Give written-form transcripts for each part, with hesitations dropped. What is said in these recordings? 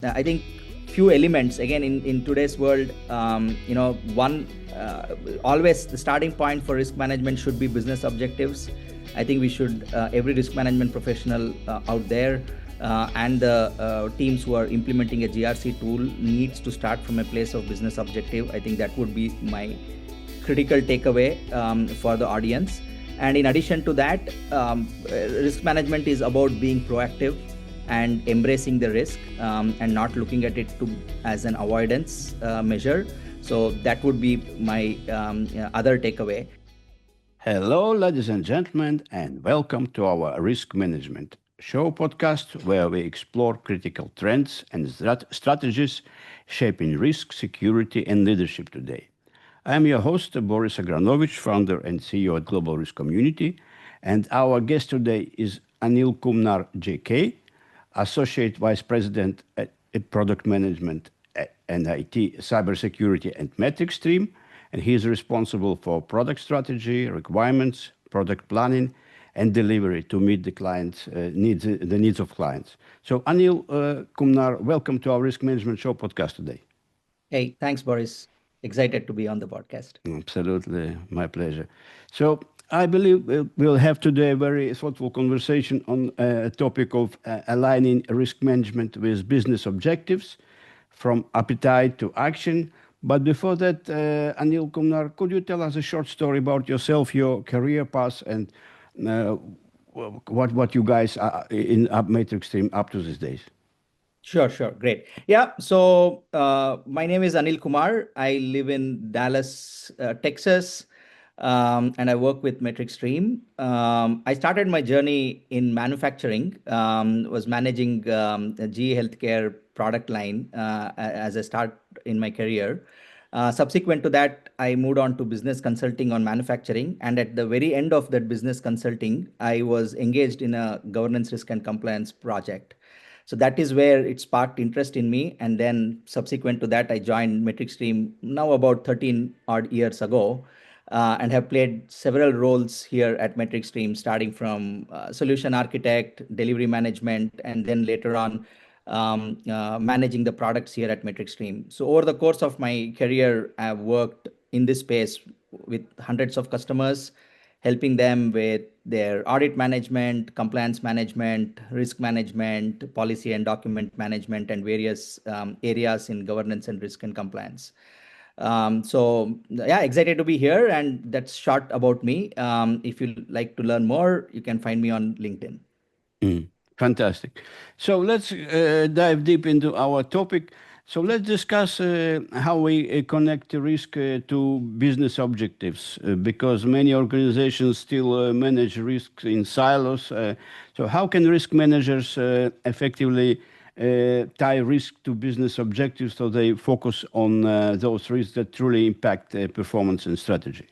I think few elements again in today's world. One always the starting point for risk management should be business objectives. I think we should every risk management professional out there and the teams who are implementing a GRC tool needs to start from a place of business objective. I think that would be my critical takeaway for the audience. And in addition to that, risk management is about being proactive and embracing the risk and not looking at it as an avoidance measure. So that would be my other takeaway. Hello, ladies and gentlemen, and welcome to our Risk Management Show podcast, where we explore critical trends and strategies shaping risk, security, and leadership today. I'm your host, Boris Agranovich, founder and CEO at Global Risk Community, and our guest today is Anilkumar GK, Associate Vice President at Product Management and IT, Cybersecurity and MetricStream, and he is responsible for product strategy, requirements, product planning, and delivery to meet the client's needs, the needs of clients. So, Anil Kumar, welcome to our Risk Management Show podcast today. Hey, thanks, Boris. Excited to be on the podcast. Absolutely, my pleasure. So, I believe we'll have today a very thoughtful conversation on a topic of aligning risk management with business objectives, from appetite to action. But before that, Anil Kumar, could you tell us a short story about yourself, your career path, and what you guys are in MetricStream up to these days? Sure, great. Yeah, so my name is Anil Kumar. I live in Dallas, Texas. And I work with MetricStream. I started my journey in manufacturing, was managing a GE Healthcare product line as a start in my career. Subsequent to that, I moved on to business consulting on manufacturing. And at the very end of that business consulting, I was engaged in a governance, risk, and compliance project. So that is where it sparked interest in me. And then subsequent to that, I joined MetricStream now about 13 odd years ago. And have played several roles here at MetricStream, starting from solution architect, delivery management, and then later on managing the products here at MetricStream. So over the course of my career, I've worked in this space with hundreds of customers, helping them with their audit management, compliance management, risk management, policy and document management, and various areas in governance and risk and compliance. So yeah, excited to be here, and that's short about me. If you like to learn more, you can find me on LinkedIn. Fantastic. So let's dive deep into our topic. So let's discuss how we connect risk to business objectives, because many organizations still manage risks in silos. So how can risk managers effectively tie risk to business objectives so they focus on those risks that truly impact performance and strategy?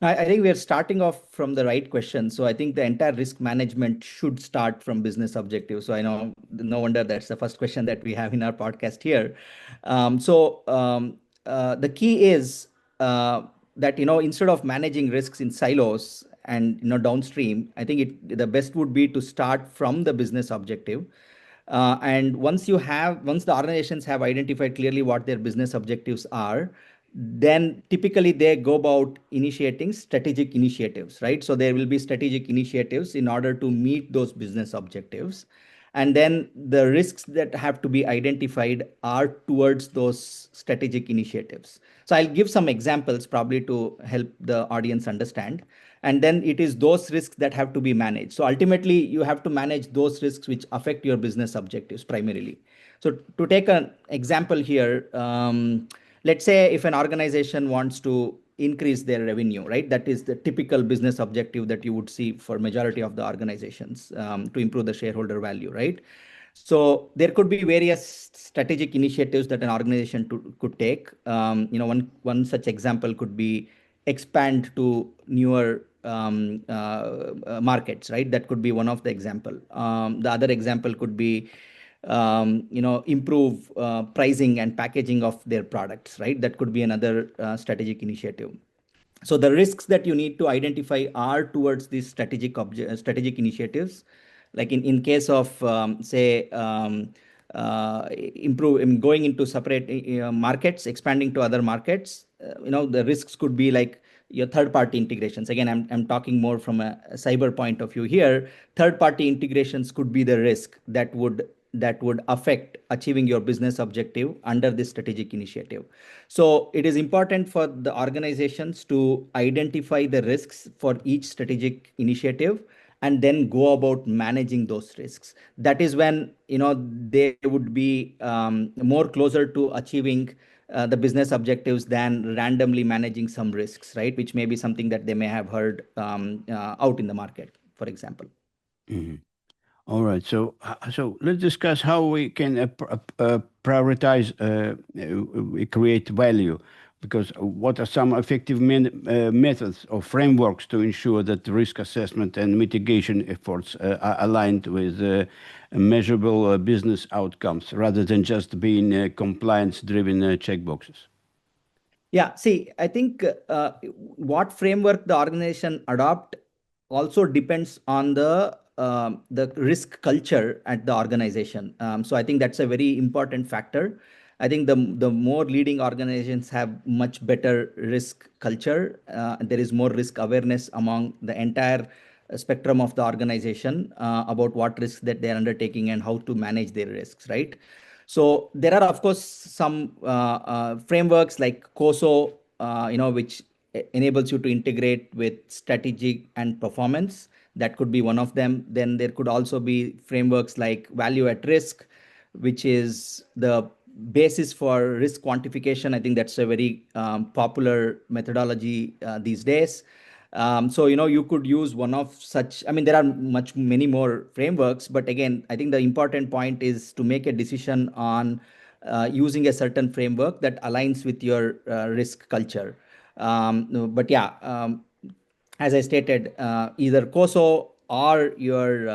I think we are starting off from the right question. So I think the entire risk management should start from business objectives. So I know no wonder that's the first question that we have in our podcast here. The key is that instead of managing risks in silos and downstream, I think the best would be to start from the business objective. And once the organizations have identified clearly what their business objectives are, then typically they go about initiating strategic initiatives, right? So there will be strategic initiatives in order to meet those business objectives. And then the risks that have to be identified are towards those strategic initiatives. So I'll give some examples probably to help the audience understand. And then it is those risks that have to be managed. So ultimately, you have to manage those risks which affect your business objectives primarily. So to take an example here, let's say if an organization wants to increase their revenue, right? That is the typical business objective that you would see for majority of the organizations to improve the shareholder value, right? So there could be various strategic initiatives that an organization could take. One such example could be expand to newer markets, right? That could be one of the example. The other example could be improve pricing and packaging of their products, right? That could be another strategic initiative. So the risks that you need to identify are towards these strategic initiatives. Like in case of improve, going into separate markets, expanding to other markets. The risks could be like your third-party integrations. Again, I'm talking more from a cyber point of view here. Third-party integrations could be the risk that would affect achieving your business objective under this strategic initiative. So it is important for the organizations to identify the risks for each strategic initiative and then go about managing those risks. That is when they would be more closer to achieving the business objectives than randomly managing some risks, right? Which may be something that they may have heard out in the market, for example. Mhm. All right. So let's discuss how we can prioritize, create value. Because what are some effective methods or frameworks to ensure that risk assessment and mitigation efforts are aligned with measurable business outcomes rather than just being compliance-driven checkboxes? Yeah, see, I think what framework the organization adopt also depends on the risk culture at the organization. So I think that's a very important factor. I think the more leading organizations have much better risk culture. There is more risk awareness among the entire spectrum of the organization about what risks that they're undertaking and how to manage their risks, right? So there are, of course, some frameworks like COSO, which enables you to integrate with strategic and performance. That could be one of them. Then there could also be frameworks like value at risk, which is the basis for risk quantification. I think that's a very popular methodology these days. So you could use one of such. I mean, there are many more frameworks, but again, I think the important point is to make a decision on using a certain framework that aligns with your risk culture. But yeah, as I stated, either COSO or your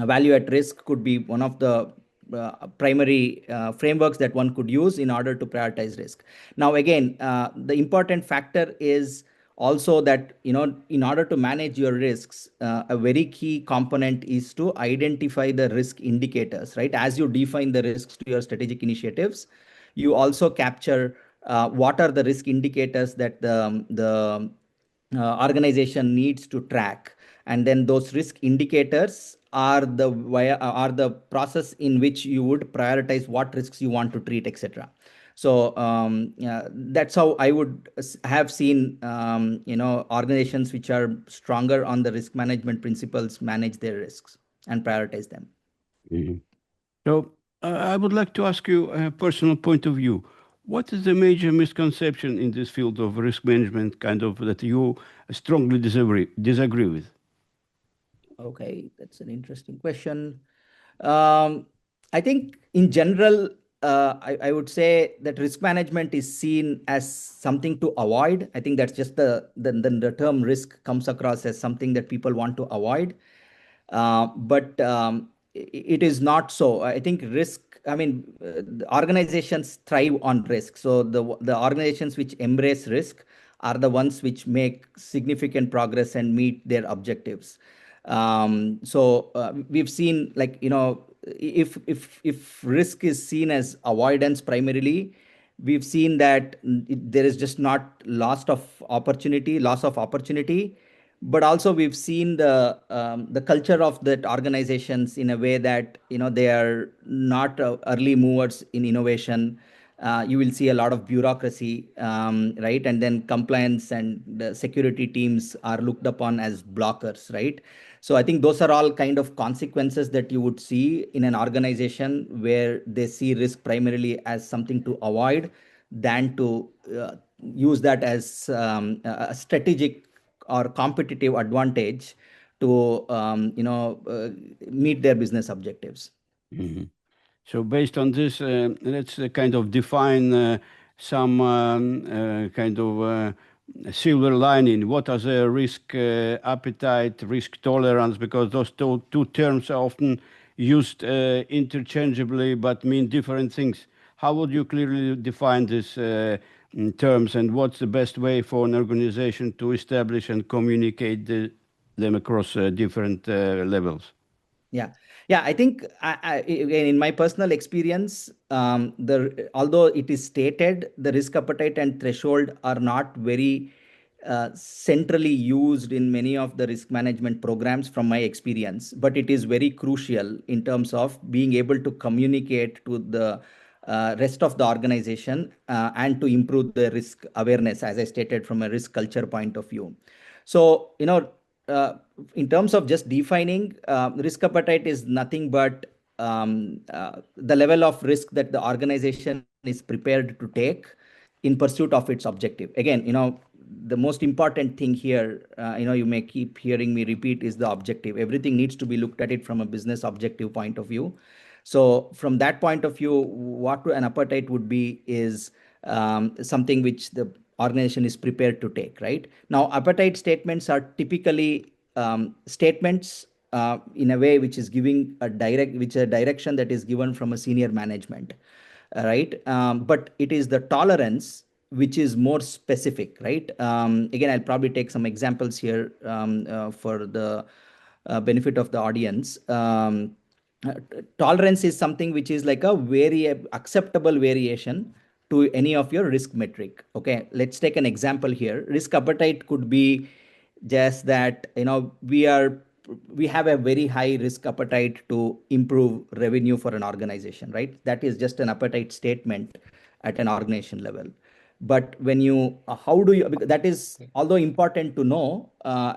value at risk could be one of the primary frameworks that one could use in order to prioritize risk. Now, again, the important factor is also that in order to manage your risks, a very key component is to identify the risk indicators, right? As you define the risks to your strategic initiatives, you also capture what are the risk indicators that the organization needs to track, and then those risk indicators are the process in which you would prioritize what risks you want to treat, etc. So yeah, that's how I would have seen organizations which are stronger on the risk management principles manage their risks and prioritize them. Mhm. So I would like to ask you a personal point of view. What is the major misconception in this field of risk management, kind of that you strongly disagree with? Okay, that's an interesting question. Um, I think in general, I would say that risk management is seen as something to avoid. I think that's just the term risk comes across as something that people want to avoid. But it is not so. I think risk, I mean, the organizations thrive on risk. So the organizations which embrace risk are the ones which make significant progress and meet their objectives. So we've seen, like, if risk is seen as avoidance primarily, we've seen that there is just not loss of opportunity, but also we've seen the culture of that organizations in a way that they are not early movers in innovation. You will see a lot of bureaucracy, right? And then compliance and the security teams are looked upon as blockers, right? So I think those are all kind of consequences that you would see in an organization where they see risk primarily as something to avoid than to use that as a strategic or competitive advantage to meet their business objectives. Mhm. So based on this, let's kind of define some kind of silver lining. What are the risk appetite, risk tolerance? Because those two terms are often used interchangeably but mean different things. How would you clearly define these terms, and what's the best way for an organization to establish and communicate them across different levels? Yeah. Yeah, I think again, in my personal experience, although it is stated the risk appetite and threshold are not very centrally used in many of the risk management programs from my experience, but it is very crucial in terms of being able to communicate to the rest of the organization and to improve the risk awareness, as I stated, from a risk culture point of view. So, uh, in terms of just defining, risk appetite is nothing but the level of risk that the organization is prepared to take in pursuit of its objective. Again, the most important thing here, you may keep hearing me repeat, is the objective. Everything needs to be looked at it from a business objective point of view. So from that point of view, what an appetite would be is something which the organization is prepared to take, right? Now, appetite statements are typically statements in a way which is giving which a direction that is given from a senior management, right? But it is the tolerance which is more specific, right? Again, I'll probably take some examples here for the benefit of the audience. Uh, Tolerance is something which is like a very acceptable variation to any of your risk metric. Okay, let's take an example here. Risk appetite could be just that we have a very high risk appetite to improve revenue for an organization, right? That is just an appetite statement at an organization level. But when you how do you, because that is although important to know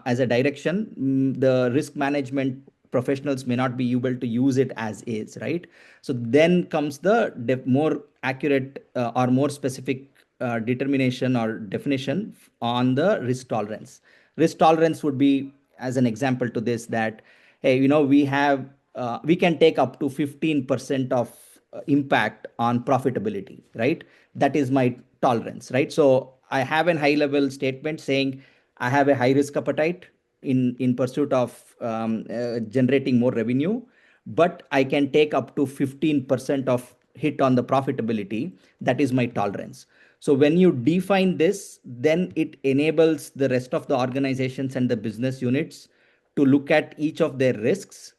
as a direction, the risk management professionals may not be able to use it as is, right? So then comes the more accurate or more specific determination or definition on the risk tolerance. Risk tolerance would be, as an example to this, that hey, we can take up to 15% of impact on profitability, right? That is my tolerance, right? So I have a high level statement saying I have a high risk appetite in pursuit of generating more revenue, but I can take up to 15% of hit on the profitability. That is my tolerance. So when you define this, then it enables the rest of the organizations and the business units to look at each of their risks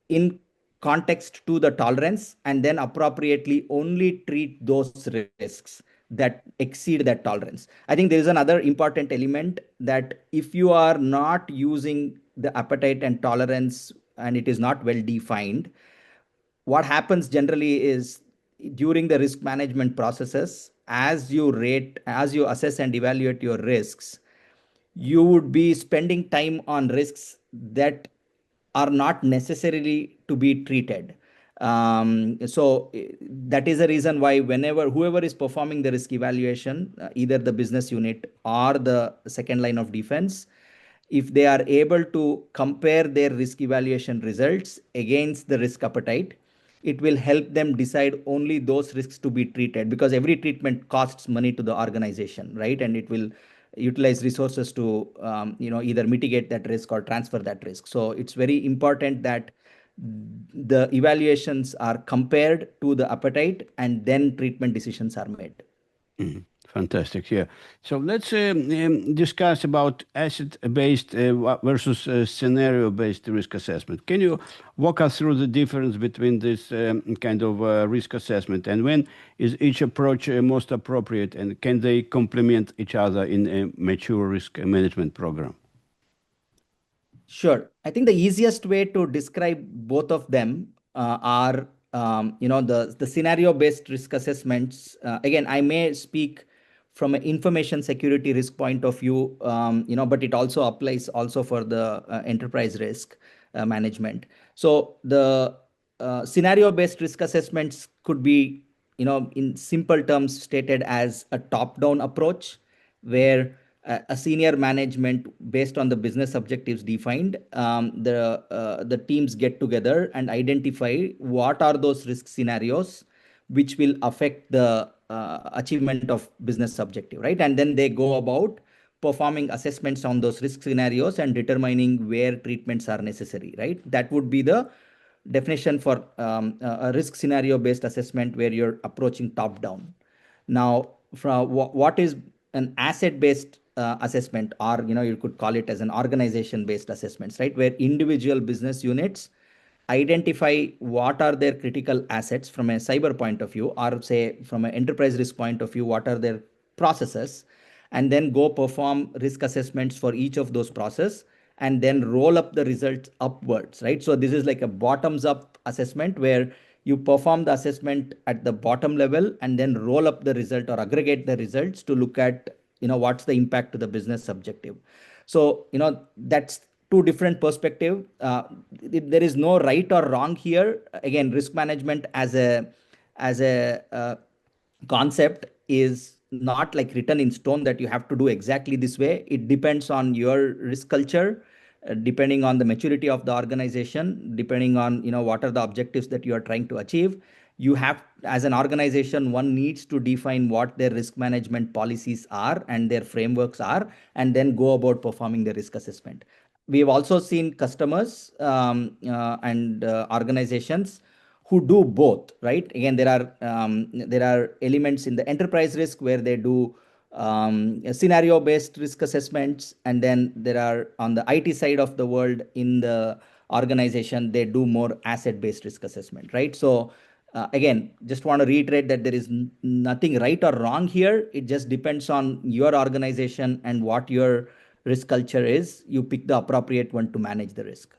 in context to the tolerance, and then appropriately only treat those risks that exceed that tolerance. I think there is another important element, that if you are not using the appetite and tolerance and it is not well defined, what happens generally is during the risk management processes, as you assess and evaluate your risks, you would be spending time on risks that are not necessarily to be treated. That is the reason why whenever whoever is performing the risk evaluation, either the business unit or the second line of defense, if they are able to compare their risk evaluation results against the risk appetite, it will help them decide only those risks to be treated, because every treatment costs money to the organization, right? And it will utilize resources to either mitigate that risk or transfer that risk. So it's very important that the evaluations are compared to the appetite and then treatment decisions are made. Mhm. Fantastic. Yeah. So let's discuss about asset-based versus scenario-based risk assessment. Can you walk us through the difference between this kind of risk assessment, and when is each approach most appropriate, and can they complement each other in a mature risk management program? Sure. I think the easiest way to describe both of them are, the scenario-based risk assessments. Again, I may speak from an information security risk point of view, but it also applies also for the enterprise risk management. So the scenario-based risk assessments could be, in simple terms, stated as a top-down approach, where a senior management, based on the business objectives defined, the teams get together and identify what are those risk scenarios which will affect the achievement of business objective, right? And then they go about performing assessments on those risk scenarios and determining where treatments are necessary, right? That would be the definition for a risk scenario based assessment where you're approaching top down. Now, from what is an asset based assessment, or you could call it as an organization based assessments, right? Where individual business units identify what are their critical assets from a cyber point of view, or say from an enterprise risk point of view, what are their processes, and then go perform risk assessments for each of those process, and then roll up the results upwards, right? So this is like a bottoms up assessment where you perform the assessment at the bottom level and then roll up the result or aggregate the results to look at, what's the impact to the business objective. So that's two different perspective. There is no right or wrong here. Again, risk management as a concept is not like written in stone that you have to do exactly this way. It depends on your risk culture, depending on the maturity of the organization, depending on what are the objectives that you are trying to achieve. You have, as an organization, one needs to define what their risk management policies are and their frameworks are, and then go about performing the risk assessment. We have also seen customers and organizations who do both, right? Again, there are elements in the enterprise risk where they do scenario based risk assessments, and then there are, on the IT side of the world, in the organization, they do more asset based risk assessment, right? So again, just want to reiterate that there is nothing right or wrong here. It just depends on your organization and what your risk culture is. You pick the appropriate one to manage the risk.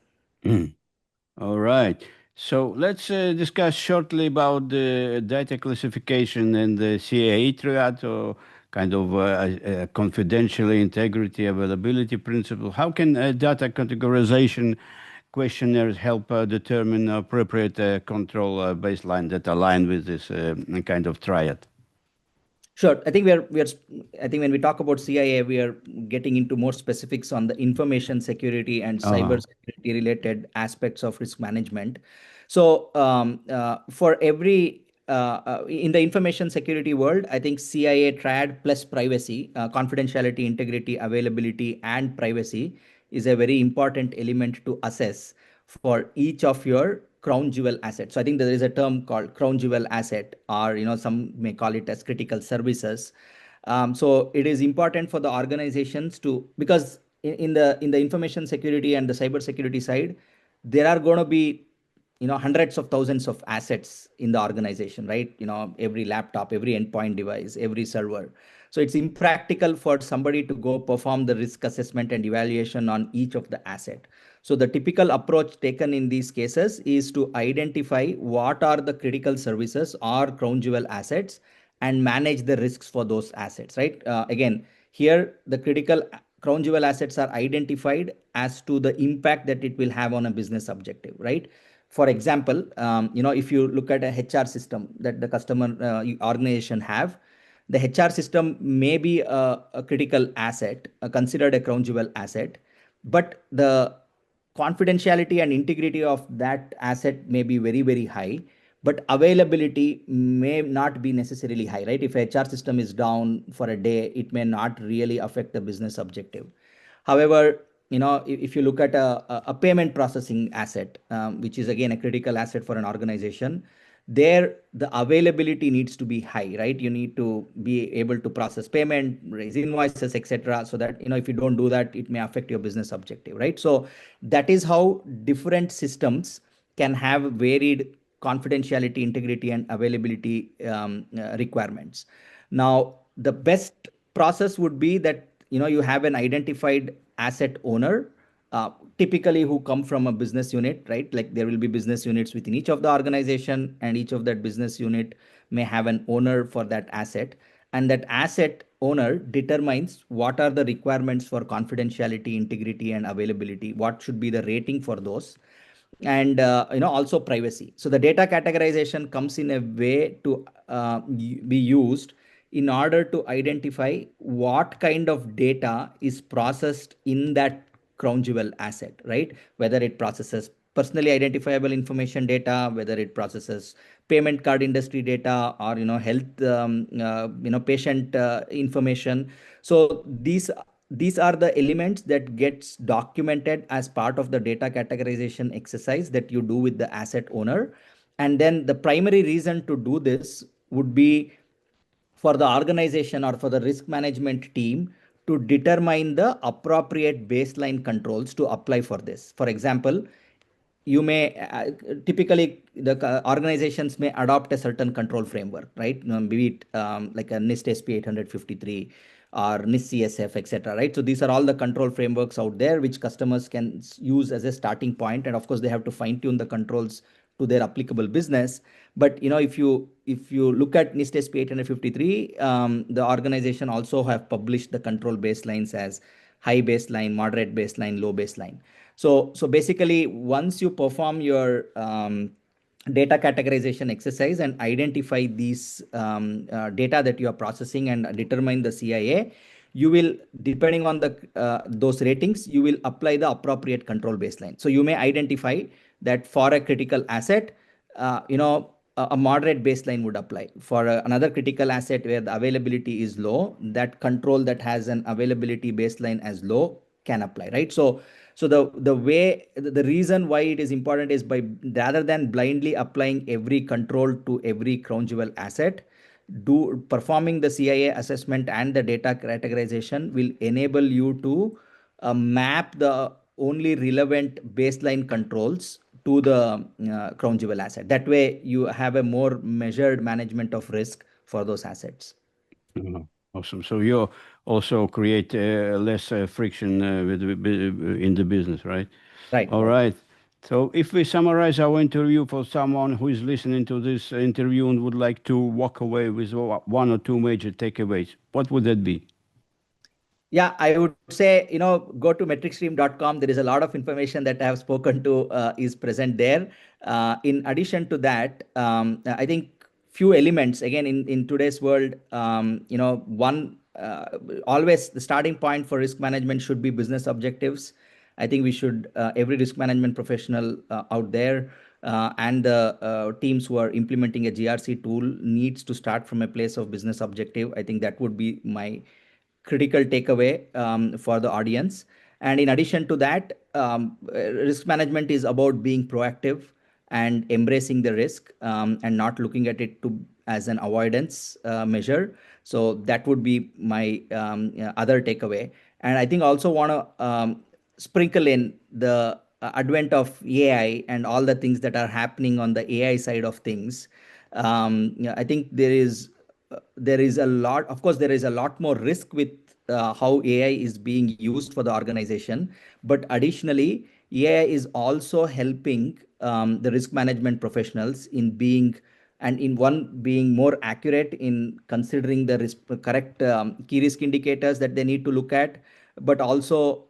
All right. So let's discuss shortly about the data classification and the CAA triad, or kind of confidentiality, integrity, availability principle. How can data categorization questionnaires help determine appropriate control baseline that align with this kind of triad? Sure. I think when we talk about CIA, we are getting into more specifics on the information security and cyber Uh-huh. security related aspects of risk management. So, for every in the information security world, I think CIA triad plus privacy, confidentiality, integrity, availability, and privacy is a very important element to assess for each of your crown jewel assets. So I think there is a term called crown jewel asset, or some may call it as critical services. So it is important for the organizations to, because in the information security and the cyber security side, there are going to be hundreds of thousands of assets in the organization, right? Every laptop, every endpoint device, every server. So it's impractical for somebody to go perform the risk assessment and evaluation on each of the asset. So the typical approach taken in these cases is to identify what are the critical services or crown jewel assets and manage the risks for those assets, right? Again, here the critical crown jewel assets are identified as to the impact that it will have on a business objective, right? For example, if you look at a HR system that the customer organization have, the HR system may be a critical asset, considered a crown jewel asset, but the confidentiality and integrity of that asset may be very, very high, but availability may not be necessarily high, right? If HR system is down for a day, it may not really affect the business objective. However, if you look at a payment processing asset, which is again a critical asset for an organization, there the availability needs to be high, right? You need to be able to process payment, raise invoices, etc., so that if you don't do that, it may affect your business objective, right? So that is how different systems can have varied confidentiality, integrity, and availability requirements. Now, the best process would be that you have an identified asset owner, typically who come from a business unit, right? Like there will be business units within each of the organization, and each of that business unit may have an owner for that asset, and that asset owner determines what are the requirements for confidentiality, integrity, and availability, what should be the rating for those, and also privacy. So the data categorization comes in a way to be used in order to identify what kind of data is processed in that crown jewel asset, right? Whether it processes personally identifiable information data, whether it processes payment card industry data, or health patient information. So these are the elements that gets documented as part of the data categorization exercise that you do with the asset owner. And then the primary reason to do this would be for the organization or for the risk management team to determine the appropriate baseline controls to apply for this. For example, you may typically organizations may adopt a certain control framework, right? Be it like a NIST SP 853 or NIST CSF, etc. Right? So these are all the control frameworks out there which customers can use as a starting point, and of course they have to fine tune the controls to their applicable business. But if you look at NIST SP 853, the organization also have published the control baselines as high baseline, moderate baseline, low baseline. So basically, once you perform your data categorization exercise and identify these data that you are processing and determine the CIA, you will, depending on the those ratings, you will apply the appropriate control baseline. So you may identify that for a critical asset, a moderate baseline would apply. For another critical asset where the availability is low, that control that has an availability baseline as low can apply, right? So the reason why it is important is by, rather than blindly applying every control to every crown jewel asset, do performing the CIA assessment and the data categorization will enable you to map the only relevant baseline controls to the crown jewel asset. That way, you have a more measured management of risk for those assets. Oh, awesome. So you also create less friction in the business, right? Right, All right. right. So if we summarize our interview for someone who is listening to this interview and would like to walk away with one or two major takeaways, what would that be? Yeah, I would say, go to metricstream.com. There is a lot of information that I have spoken to is present there. In addition to that, I think few elements, again, in today's world, one, always the starting point for risk management should be business objectives. I think we should, every risk management professional out there and the teams who are implementing a GRC tool needs to start from a place of business objective. I think that would be my critical takeaway for the audience. And in addition to that, risk management is about being proactive and embracing the risk, and not looking at it as an avoidance measure. So that would be my other takeaway. And I think also want to sprinkle in the advent of AI and all the things that are happening on the AI side of things. I think there is a lot, of course, there is a lot more risk with how AI is being used for the organization. But additionally, AI is also helping the risk management professionals in being, and in one, being more accurate in considering the correct key risk indicators that they need to look at, but also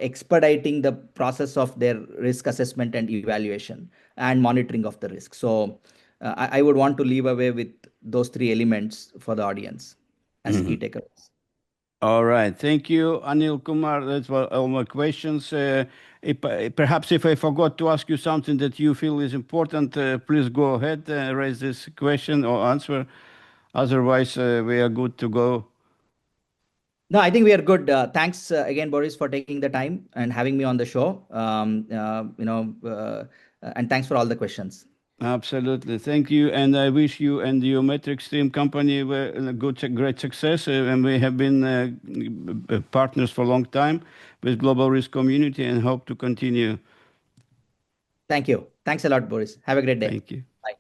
expediting the process of their risk assessment and evaluation and monitoring of the risk. So I would want to leave away with those three elements for the audience as key takeaways. All right. Thank you, Anil Kumar. That's all my questions. Perhaps if I forgot to ask you something that you feel is important, please go ahead and raise this question or answer. Otherwise, we are good to go. No, I think we are good. Thanks again, Boris, for taking the time and having me on the show. And thanks for all the questions. Absolutely. Thank you. And I wish you and your MetricStream company a great success. And we have been partners for a long time with Global Risk Community and hope to continue. Thank you. Thanks a lot, Boris. Have a great day. Thank you.